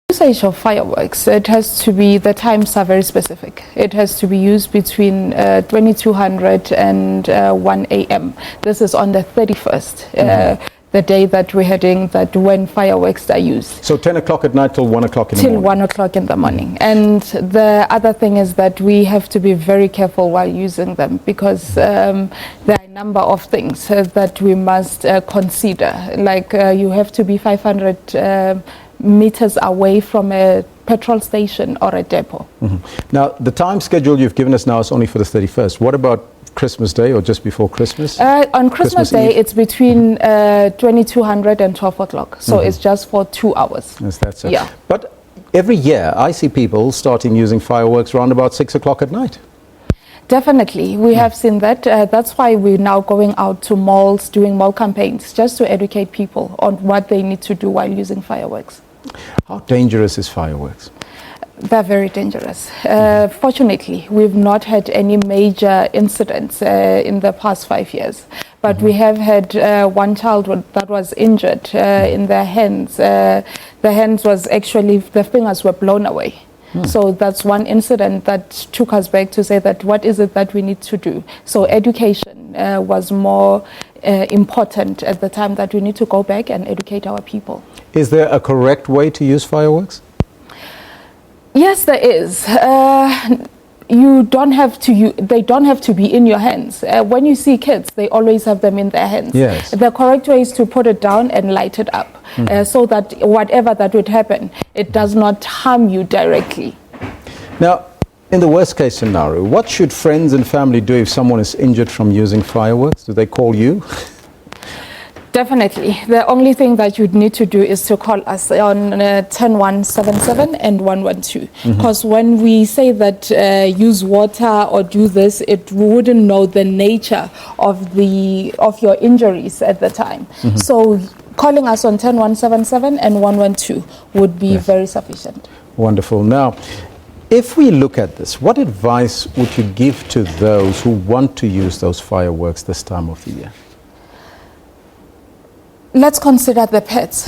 Usage of fireworks, it has to be, the times are very specific. It has to be used between 2200 and 1 a.m. This is on the 31st, the day that we're heading, that when fireworks are used. So 10 o'clock at night till 1 o'clock in the morning? Till 1 o'clock in the morning. And the other thing is that we have to be very careful while using them, because there are a number of things that we must consider. Like you have to be 500 meters away from a petrol station or a depot. Now, the time schedule you've given us now is only for the 31st. What about Christmas Day or just before Christmas? On Christmas Day, it's between 2200 and 12 o'clock. So it's just for 2 hours. Yes, that's it. Yeah. But every year, I see people starting using fireworks around about 6 o'clock at night. Definitely, we have seen that. That's why we're now going out to malls, doing mall campaigns, just to educate people on what they need to do while using fireworks. How dangerous is fireworks? They're very dangerous. Fortunately, we've not had any major incidents in the past 5 years. But we have had one child that was injured in their hands. The hands was actually, the fingers were blown away. So that's one incident that took us back to say that what is it that we need to do. So education was more important at the time, that we need to go back and educate our people. Is there a correct way to use fireworks? Yes, there is. You don't have to. They don't have to be in your hands. When you see kids, they always have them in their hands. Yes. The correct way is to put it down and light it up, so that whatever that would happen, it does not harm you directly. Now, in the worst case scenario, what should friends and family do if someone is injured from using fireworks? Do they call you? Definitely. The only thing that you'd need to do is to call us on 10177 and 112. Because when we say that use water or do this, we wouldn't know the nature of your injuries at the time. So calling us on 10177 and 112 would be very sufficient. Wonderful. Now, if we look at this, what advice would you give to those who want to use those fireworks this time of the year? Let's consider the pets.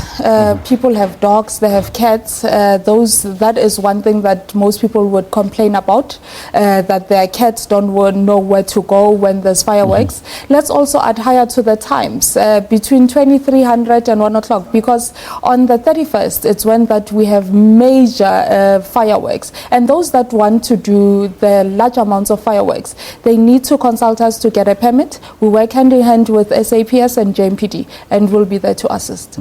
People have dogs, they have cats. That is one thing that most people would complain about, that their cats don't know where to go when there's fireworks. Let's also adhere to the times, between 2300 and 1 o'clock, because on the 31st, it's when that we have major fireworks. And those that want to do the large amounts of fireworks, they need to consult us to get a permit. We work hand in hand with SABC and JMPD, and we'll be there to assist.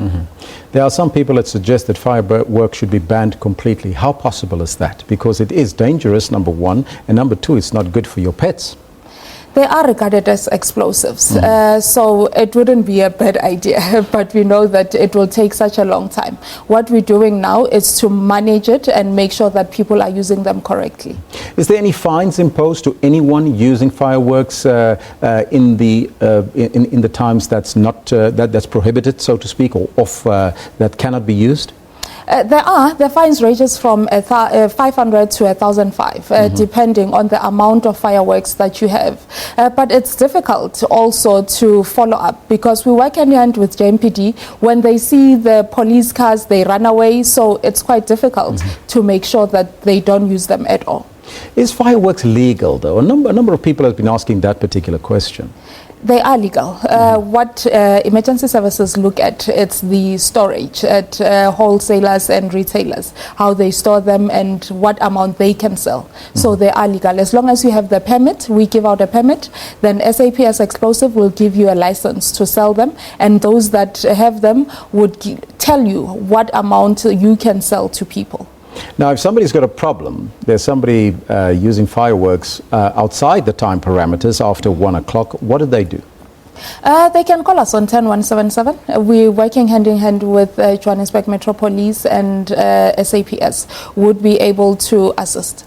There are some people that suggest that fireworks should be banned completely. How possible is that? Because it is dangerous, number one, and number two, it's not good for your pets. They are regarded as explosives, so it wouldn't be a bad idea, but we know that it will take such a long time. What we're doing now is to manage it and make sure that people are using them correctly. Is there any fines imposed to anyone using fireworks in the times that's not that's prohibited, so to speak, or off that cannot be used? The fines ranges from 500 to 1,005, depending on the amount of fireworks that you have. But it's difficult also to follow up, because we work hand in hand with JMPD. When they see the police cars, they run away. So it's quite difficult to make sure that they don't use them at all. Is fireworks legal, though? A number of people have been asking that particular question. They are legal. What emergency services look at, it's the storage at wholesalers and retailers, how they store them and what amount they can sell. So they are legal. As long as you have the permit, we give out a permit, then SABC Explosive will give you a license to sell them, and those that have them would tell you what amount you can sell to people. Now, if somebody's got a problem, there's somebody using fireworks outside the time parameters after 1 o'clock, what do they do? They can call us on 10177. We're working hand in hand with Johannesburg Metro Police, and SAPS would be able to assist.